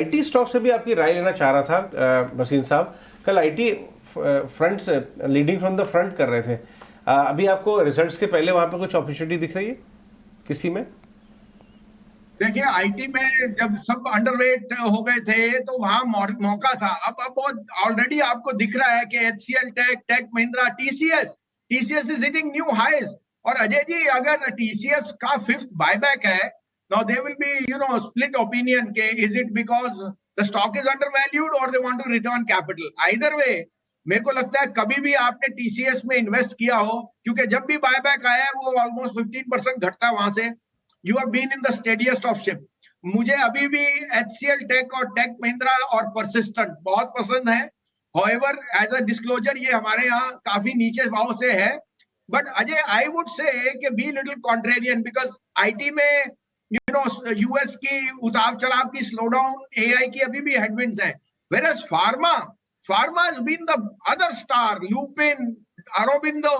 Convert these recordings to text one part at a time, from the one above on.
IT stock से भी आपकी राय लेना चाह रहा था मसीन साहब। कल आईटी फ्रंट से लीडिंग फ्रॉम द फ्रंट कर रहे थे। अभी आपको रिजल्ट्स के पहले वहां पे कुछ अपॉर्चुनिटी दिख रही है किसी में? देखिए, आईटी में जब सब अंडरवेट हो गए थे तो वहां मौका था। अब वो ऑलरेडी आपको दिख रहा है कि HCL, Tech Mahindra, TCS is hitting new highs. और अजय जी, अगर टीसीएस का फिफ्थ बायबैक है, now they will be split opinion के is it because the stock is undervalued और they want to return capital. Either way मेरे को लगता है कभी भी आपने टीसीएस में इन्वेस्ट किया हो, क्योंकि जब भी बायबैक आया है वो ऑलमोस्ट 15% घटता है वहां से। You have been in the steadiest of ship. मुझे अभी भी एचसीएल टेक और टेक महिंद्रा और परसिस्टेंट बहुत पसंद है। However, एज अ डिस्क्लोजर ये हमारे यहाँ काफी नीचे भाव से है। But Ajay, I would say कि be little contrarian, because IT में यूएस की उतार चढ़ाव की स्लोडाउन, एआई की अभी भी हेडविंड्स है। Whereas pharma has been the other star, Lupin, Aurobindo,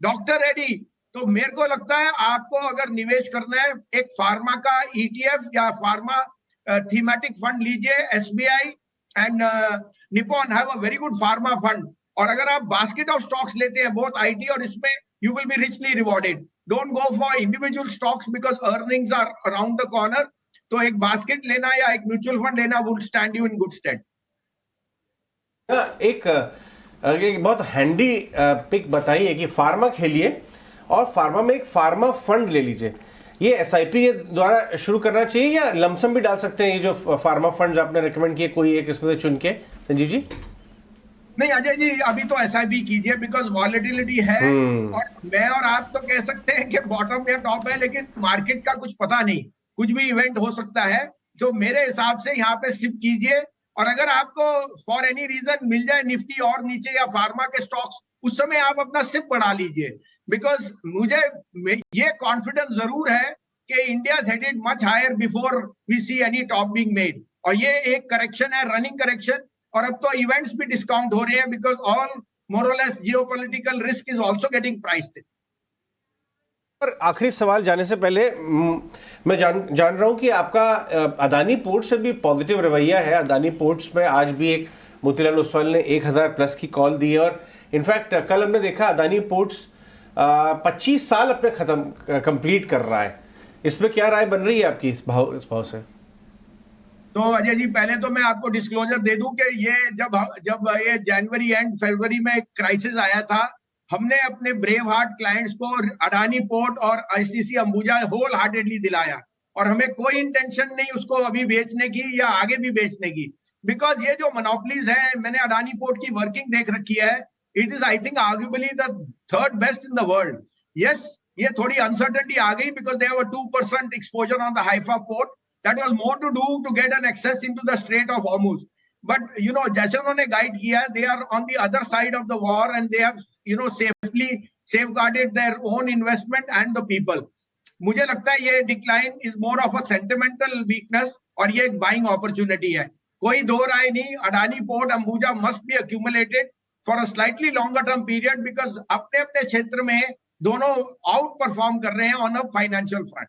doctor Reddy. तो मेरे को लगता है आपको अगर निवेश करना है, एक फार्मा का ईटीएफ या फार्मा थीमेटिक फंड लीजिए। SBI and Nippon have a very good pharma fund. और अगर आप बास्केट ऑफ स्टॉक्स लेते हैं बोथ आईटी और इसमें, you will be richly rewarded. Don't go for individual stocks because earnings are around the corner. तो एक बास्केट लेना या एक म्यूचुअल फंड लेना would stand you in good stead. एक बहुत हैंडी पिक बताइए कि फार्मा खेलिए और फार्मा में एक फार्मा फंड ले लीजिए। ये एसआईपी के द्वारा शुरू करना चाहिए या लमसम भी डाल सकते हैं? ये जो फार्मा फंड आपने रेकमेंड किए, कोई एक इसमें से चुन के, संजीव जी? नहीं अजय जी, अभी तो एसआईपी कीजिए बिकॉज वॉलेटिलिटी है। और मैं और आप तो कह सकते हैं कि बॉटम या टॉप है, लेकिन मार्केट का कुछ पता नहीं, कुछ भी इवेंट हो सकता है। तो मेरे हिसाब से यहाँ पे शिफ्ट कीजिए। और अगर आपको फॉर एनी रीजन मिल जाए निफ्टी और नीचे या फार्मा के स्टॉक्स, उस समय आप अपना सिप बढ़ा लीजिए। बिकॉज मुझे ये कॉन्फिडेंस जरूर है कि India headed much higher before we see any top being made. और ये एक करेक्शन है, रनिंग करेक्शन। और अब तो इवेंट्स भी डिस्काउंट हो रहे हैं बिकॉज ऑल मोर और less geopolitical risk is also getting priced. पर आखिरी सवाल जाने से पहले मैं जान रहा हूं कि आपका अदानी पोर्ट्स से भी पॉजिटिव रवैया है। अदानी पोर्ट्स में आज भी एक मोतीलाल ओसवाल ने 1000 प्लस की कॉल दी है और इनफैक्ट कल हमने देखा अदानी पोर्ट्स 25 साल अपने कंप्लीट कर रहा है। इसमें क्या राय बन रही है आपकी इस भाव से? तो अजय जी, पहले तो मैं आपको डिस्क्लोजर दे दूं कि ये जब ये जनवरी एंड फरवरी में एक क्राइसिस आया था, हमने अपने ब्रेव हार्ट क्लाइंट्स को अडानी पोर्ट और आईसीसी अंबुजा होल हार्टेडली दिलाया। और हमें कोई इंटेंशन नहीं उसको अभी बेचने की या आगे भी बेचने की। बिकॉज ये जो मोनोपलीज है, मैंने अडानी पोर्ट की वर्किंग देख रखी है। It is I think arguably the third best in the world. Yes, ये थोड़ी अनसर्टेनिटी आ गई because they have a 2% exposure on the Haifa port. That was more to do to get an access into the Strait of Hormuz. But जैसे उन्होंने guide किया, they are on the other side of the war and they have safely safeguarded their own investment and the people. मुझे लगता है ये decline is more of a sentimental weakness और ये एक बाइंग अपॉर्चुनिटी है। कोई दो राय नहीं, Adani port Ambuja must be accumulated for a slightly longer term period because अपने अपने क्षेत्र में दोनों आउट परफॉर्म कर रहे हैं ऑन अ फाइनेंशियल फ्रंट।